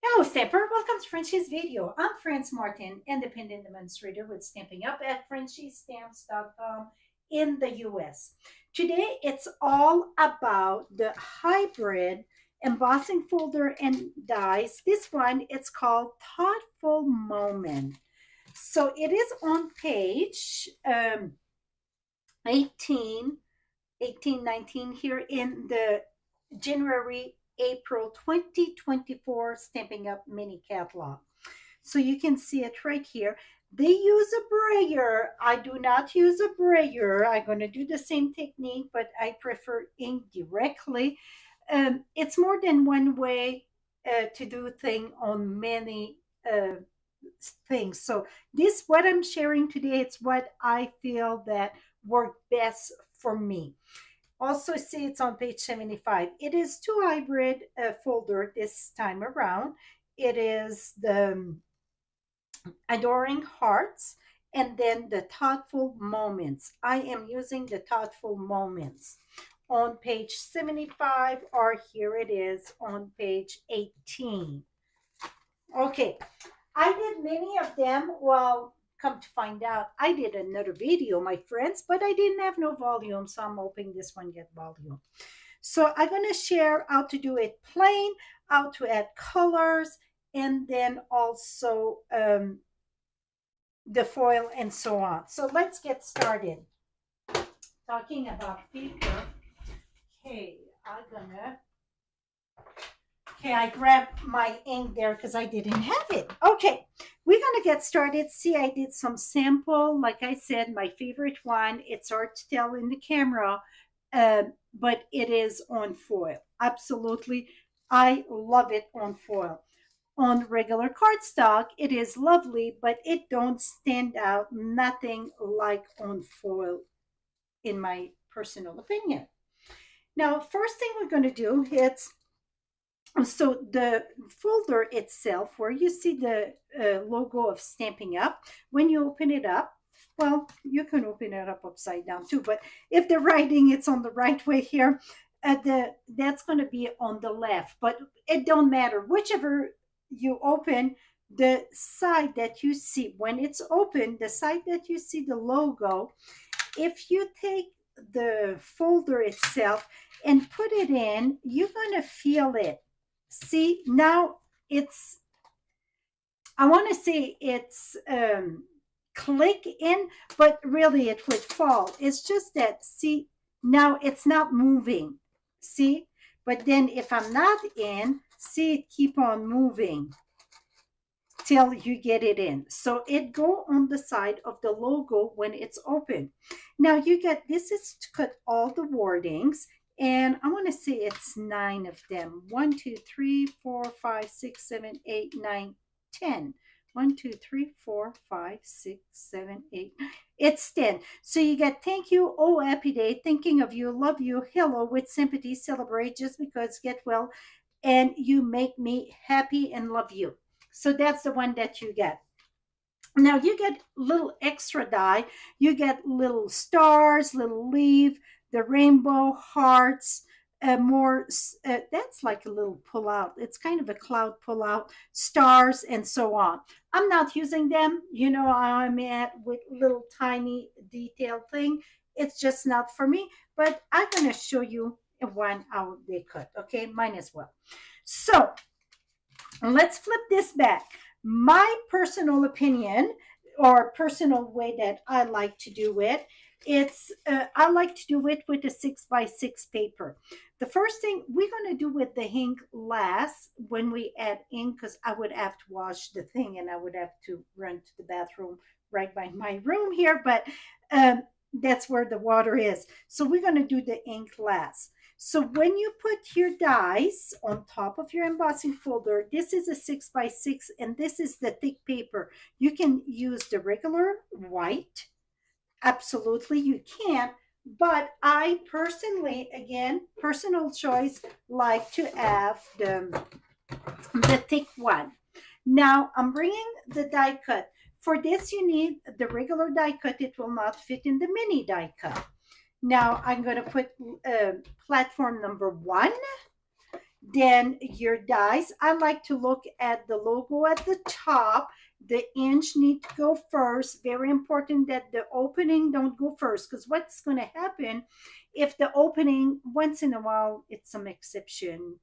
Hello, Stamper. Welcome to Frenchie's video. I'm France Martin, independent demonstrator with Stamping Up at frenchiestamps.com in the US. Today, it's all about the hybrid embossing folder and dies. This one, it's called Thoughtful Moment. So it is on page 18, 18, 19 here in the January April 2024 Stamping Up mini catalog. So you can see it right here. They use a brayer. I do not use a brayer. I'm going to do the same technique, but I prefer ink directly. It's more than one way to do thing on many things. So this, what I'm sharing today, it's what I feel that worked best for me. Also, see it's on page 75. It is two hybrid folder this time around. It is the adoring hearts and then the thoughtful moments. I am using the thoughtful moments on page 75, or here it is on page 18. Okay, I did many of them. Well, come to find out, I did another video, my friends, but I didn't have no volume, so I'm hoping this one get volume. So I'm going to share how to do it plain, how to add colors, and then also the foil and so on. So let's get started. Talking about paper. Okay, I grabbed my ink there because I didn't have it. Okay, we're gonna get started. See, I did some sample. Like I said, my favorite one. It's hard to tell in the camera, but it is on foil. Absolutely, I love it on foil. On regular cardstock, it is lovely, but it don't stand out. Nothing like on foil, in my personal opinion. Now, first thing we're going to do is so the folder itself, where you see the logo of Stamping Up, when you open it up, well, you can open it up upside down too, but if the writing it's on the right way here, that's going to be on the left, but it don't matter. Whichever you open, the side that you see, when it's open, the side that you see the logo, if you take the folder itself and put it in, you're going to feel it. See, now it's, I want to say it's click in, but really it would fall. It's just that, see, now it's not moving. See, but then if I'm not in, see it keep on moving till you get it in. So it go on the side of the logo when it's open. Now you get, this is to cut all the wordings, and I want to say it's 9 of them. 1, 2, 3, 4, 5, 6, 7, 8, 9, 10. 1, 2, 3, 4, 5, 6, 7, 8. It's 10. So you get thank you, oh happy day, thinking of you, love you, hello, with sympathy, celebrate, just because, get well, and you make me happy and love you. So that's the one that you get. Now you get little extra die. You get little stars, little leaf, the rainbow, hearts, more, that's like a little pull out. It's kind of a cloud pull out, stars, and so on. I'm not using them. You know how I'm at with little tiny detail thing. It's just not for me, but I'm going to show you one how they cut. Okay, mine as well. So let's flip this back. My personal opinion, or personal way that I like to do it, it's I like to do it with a 6x6 paper. The first thing we're going to do with the ink last, when we add ink, because I would have to wash the thing and I would have to run to the bathroom right by my room here, but that's where the water is. So we're going to do the ink last. So when you put your dies on top of your embossing folder, this is a 6x6 and this is the thick paper. You can use the regular white. Absolutely, you can. But I personally, again, personal choice, like to have the thick one. Now I'm bringing the die cut. For this, you need the regular die cut. It will not fit in the mini die cut. Now I'm going to put platform number 1. Then your dies, I like to look at the logo at the top. The inch need to go first. Very important that the opening don't go first, because what's going to happen if the opening, once in a while, it's some exception,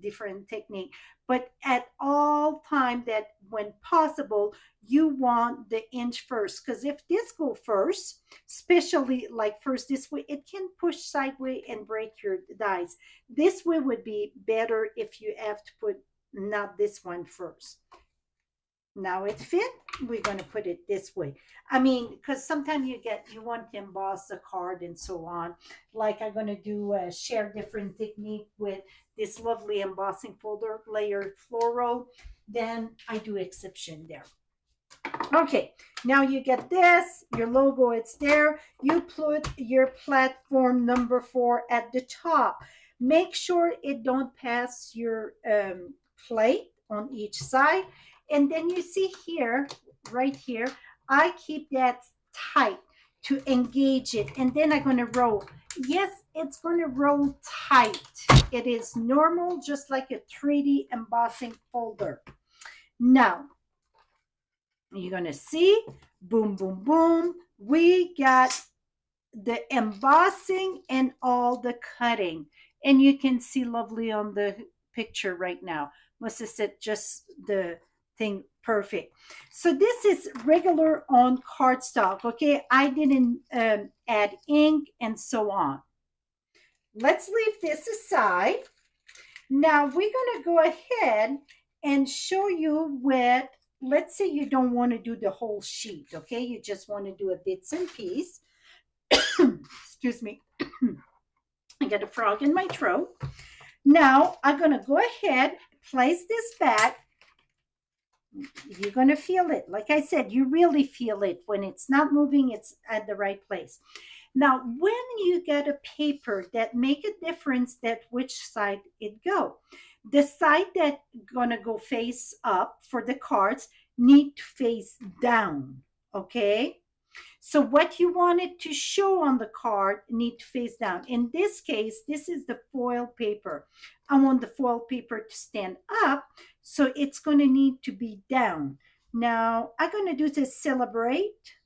different technique, but at all time, that when possible, you want the inch first, because if this go first, especially like first this way, it can push sideways and break your dies. This way would be better if you have to put not this one first. Now it fit, we're going to put it this way. I mean, because sometimes you want to emboss a card and so on. Like I'm going to do a share different technique with this lovely embossing folder, layered floral. Then I do exception there. Okay, now you get this, your logo, it's there. You put your platform number 4 at the top. Make sure it don't pass your plate on each side. And then you see here, right here, I keep that tight to engage it. And then I'm going to roll. Yes, it's going to roll tight. It is normal, just like a 3D embossing folder. Now, you're going to see, boom, boom, boom. We got the embossing and all the cutting. And you can see lovely on the picture right now. Must have said just the thing perfect. So this is regular on cardstock, okay? I didn't add ink and so on. Let's leave this aside. Now we're going to go ahead and show you with, let's say you don't want to do the whole sheet, okay? You just want to do a bits and piece. Excuse me. I got a frog in my throat. Now I'm going to go ahead, place this back. You're going to feel it. Like I said, you really feel it. When it's not moving, it's at the right place. Now, when you get a paper that make a difference that which side it go, the side that gonna go face up for the cards need to face down, okay? So what you wanted to show on the card need to face down. In this case, this is the foil paper. I want the foil paper to stand up, so it's going to need to be down. Now, I'm going to do this celebrate.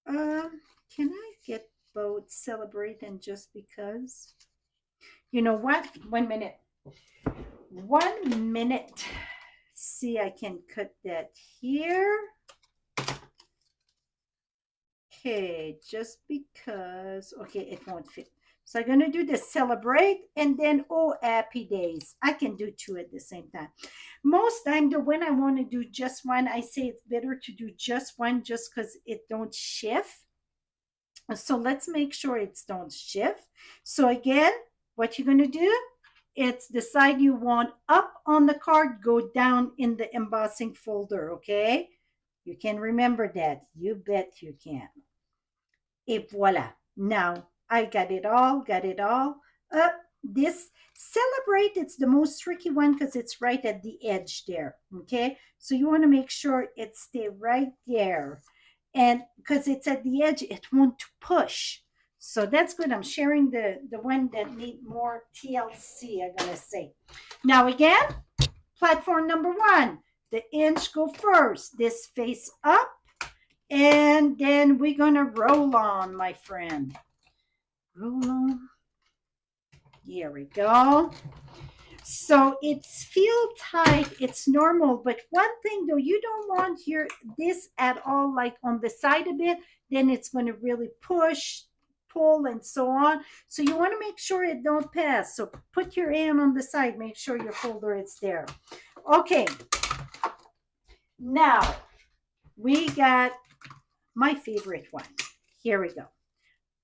Can I get both celebrate and just because? You know what? 1 minute. 1 minute. See, I can cut that here. Okay, just because, okay, it won't fit. So I'm going to do the celebrate and then, oh, happy days. I can do 2 at the same time. Most time, when I want to do just one, I say it's better to do just one just because it don't shift. So let's make sure it's don't shift. So again, what you're going to do, it's the side you want up on the card, go down in the embossing folder, okay? You can remember that. You bet you can. Et voila. Now I got it all, this celebrate, it's the most tricky one because it's right at the edge there, okay? So you want to make sure it stay right there. And because it's at the edge, it won't push. So that's good. I'm sharing the one that need more TLC, I'm going to say. Now again, platform number 1, the inch go first. This face up. And then we're going to roll on, my friend. Roll on. Here we go. So it's feel tight. It's normal. But one thing, though, you don't want this at all, like on the side a bit. Then it's going to really push, pull, and so on. So you want to make sure it don't pass. So put your hand on the side. Make sure your folder is there. Okay. Now, we got my favorite one. Here we go.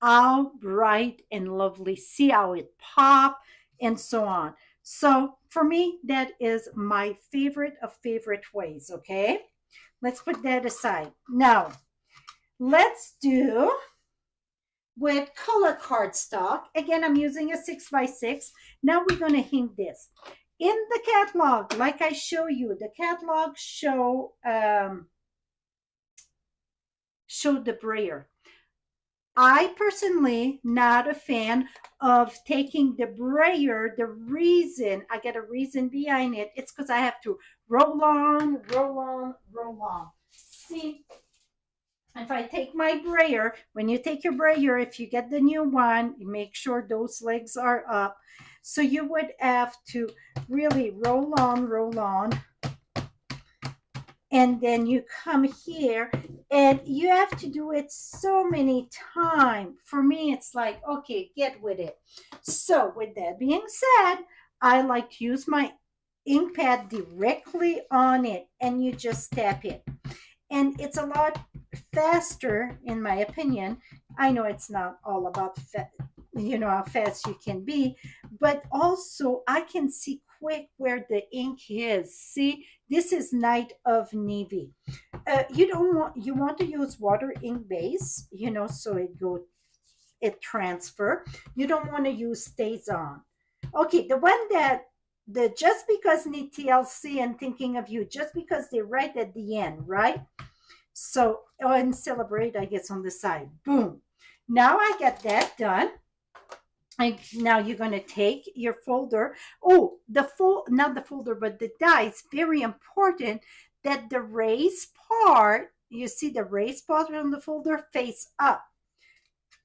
How bright and lovely. See how it pop and so on. So for me, that is my favorite of favorite ways, okay? Let's put that aside. Now, let's do with color cardstock. Again, I'm using a 6x6. Now we're going to hang this. In the catalog, like I show you, the catalog show the brayer. I personally not a fan of taking the brayer. The reason I get a reason behind it, it's because I have to roll on, roll on, roll on. See, if I take my brayer, when you take your brayer, if you get the new one, you make sure those legs are up. So you would have to really roll on, and then you come here and you have to do it so many times. For me, it's like, okay, get with it. So with that being said, I like to use my ink pad directly on it, and you just tap it, and it's a lot faster in my opinion. I know it's not all about how fast you can be, but also I can see quick where the ink is. See, this is Night of Navy. You want to use water ink base, so it transfer. You don't want to use stays on. Okay, the one that the just because need TLC and thinking of you, just because they're right at the end, right? So, oh, and celebrate, I guess, on the side. Boom. Now I got that done. Now you're going to take your folder. Oh, not the folder, but the die. It's very important that the raised part, you see the raised part on the folder face up.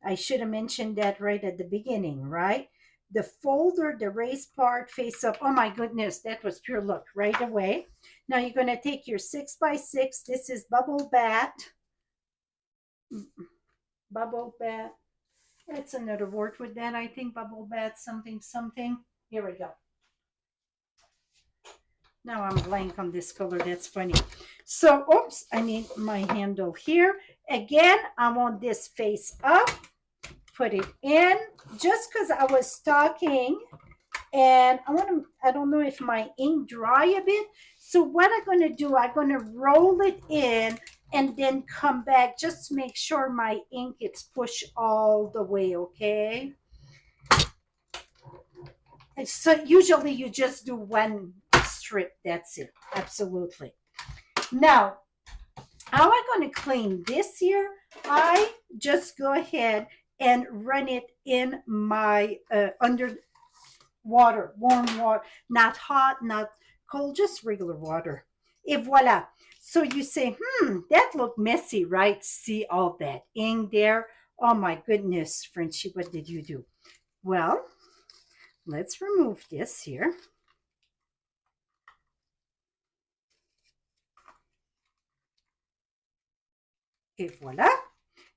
I should have mentioned that right at the beginning, right? The folder, the raised part face up. Oh my goodness, that was pure luck right away. Now you're going to take your 6x6. This is bubble bat. Bubble bat. That's another word with that, I think. Bubble bat, something, something. Here we go. Now I'm blank on this color. That's funny. So, oops, I need my handle here. Again, I want this face up. Put it in just because I was talking, and I don't know if my ink dry a bit. So what I'm going to do, I'm going to roll it in and then come back just to make sure my ink gets pushed all the way, okay? And so usually you just do one strip, that's it, absolutely. Now, how am I going to clean this here? I just go ahead and run it in my under water, warm water, not hot, not cold, just regular water. Et voila. So you say, that looked messy, right? See all that ink there? Oh my goodness, Frenchie, what did you do? Well, let's remove this here. Et voila.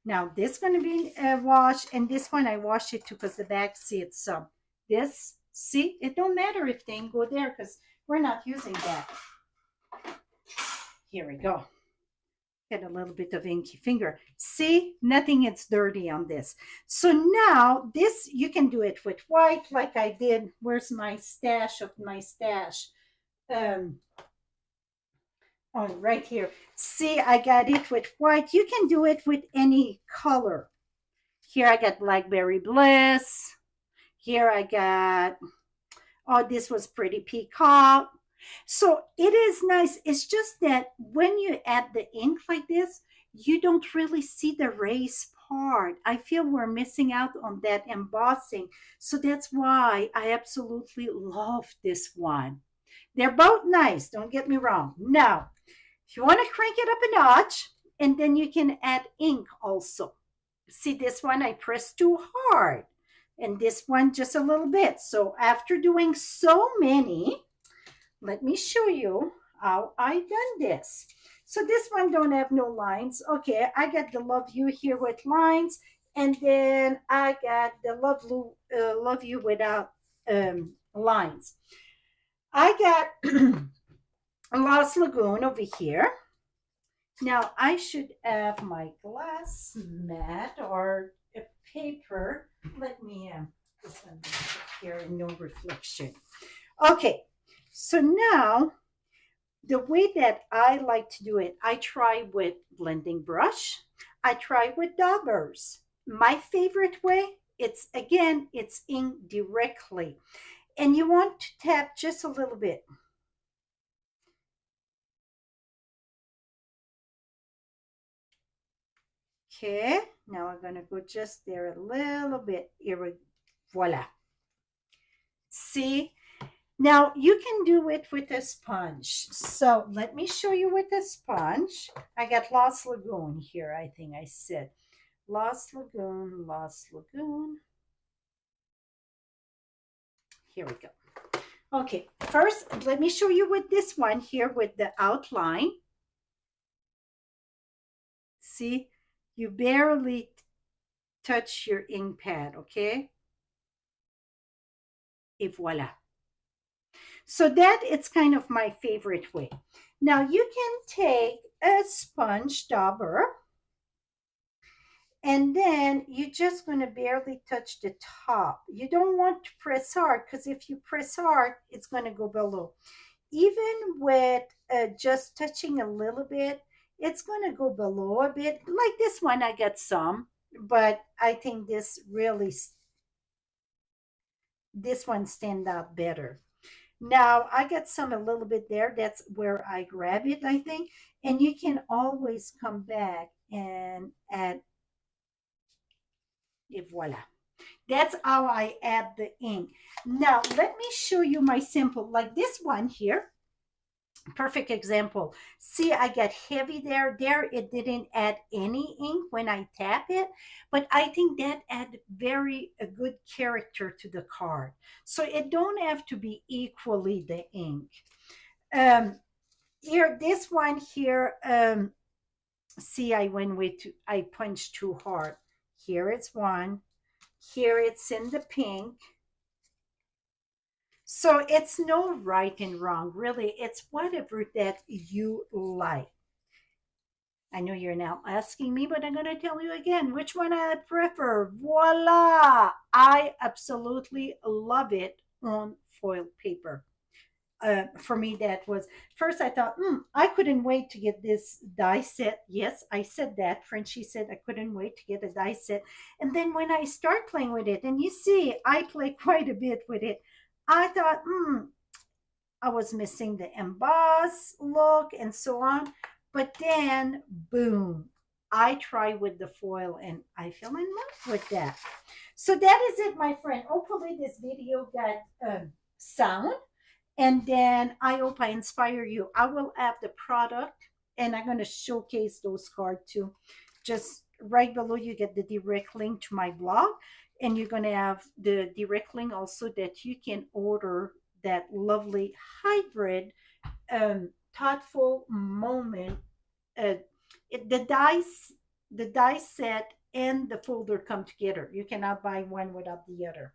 Now this is going to be washed, and this one I washed it too because the back, see it's some. This, see, it don't matter if they go there because we're not using that. Here we go. Get a little bit of inky finger. See, nothing is dirty on this. So now this, you can do it with white like I did. Where's my stash of my stash? Oh, right here. See, I got it with white. You can do it with any color. Here I got Blackberry Bliss. Here I got, oh, this was Pretty Peacock. So it is nice. It's just that when you add the ink like this, you don't really see the raised part. I feel we're missing out on that embossing. So that's why I absolutely love this one. They're both nice, don't get me wrong. Now, if you want to crank it up a notch, and then you can add ink also. See, this one I pressed too hard, and this one just a little bit. So after doing so many, let me show you how I done this. So this one don't have no lines. Okay, I got the Love You here with lines, and then I got the Love You without lines. I got Lost Lagoon over here. Now I should have my glass mat or a paper. Let me this one here, no reflection. Okay, so now the way that I like to do it, I try with blending brush. I try with daubers. My favorite way, it's ink directly. And you want to tap just a little bit. Okay, now I'm going to go just there a little bit. Voila. See? Now you can do it with a sponge. So let me show you with a sponge. I got Lost Lagoon here, I think I said. Lost Lagoon, Lost Lagoon. Here we go. Okay, first let me show you with this one here with the outline. See, you barely touch your ink pad, okay? Et voila. So that it's kind of my favorite way. Now you can take a sponge dauber and then you're just going to barely touch the top. You don't want to press hard because if you press hard, it's going to go below. Even with just touching a little bit, it's going to go below a bit. Like this one, I got some, but I think this one stand out better. Now I got some a little bit there. That's where I grab it, I think. And you can always come back and add it. Voila. That's how I add the ink. Now let me show you my sample. Like this one here. Perfect example. See, I got heavy there. There, it didn't add any ink when I tap it, but I think that add a good character to the card. So it don't have to be equally the ink. Here, this one here, see, I punched too hard. Here it's one. Here it's in the pink. So it's no right and wrong, really. It's whatever that you like. I know you're now asking me, but I'm going to tell you again which one I prefer. Voila! I absolutely love it on foil paper. For me, that was first I thought, I couldn't wait to get this die set. Yes, I said that. Frenchie said I couldn't wait to get a die set. And then when I start playing with it, and you see, I play quite a bit with it, I thought, I was missing the emboss look and so on. But then, boom, I try with the foil and I fell in love with that. So that is it, my friend. Hopefully this video got sound. And then I hope I inspire you. I will have the product and I'm going to showcase those cards too. Just right below you get the direct link to my blog. And you're going to have the direct link also that you can order that lovely hybrid thoughtful moment. The die set and the folder come together. You cannot buy one without the other.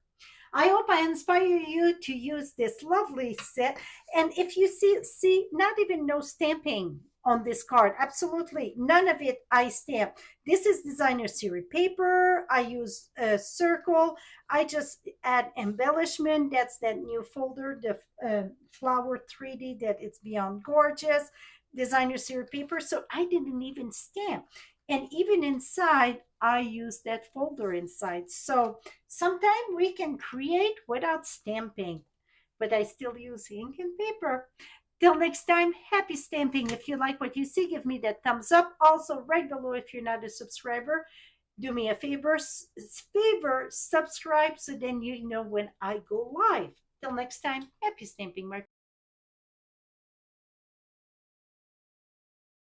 I hope I inspire you to use this lovely set. And if you see, not even no stamping on this card. Absolutely none of it I stamp. This is designer series paper. I use a circle. I just add embellishment. That's that new folder, the flower 3D, that it's beyond gorgeous. Designer series paper. So I didn't even stamp. And even inside, I use that folder inside. So sometimes we can create without stamping, but I still use ink and paper. Till next time, happy stamping. If you like what you see, give me that thumbs up. Also, right below, if you're not a subscriber, do me a favor, subscribe so then you know when I go live. Till next time, happy stamping, my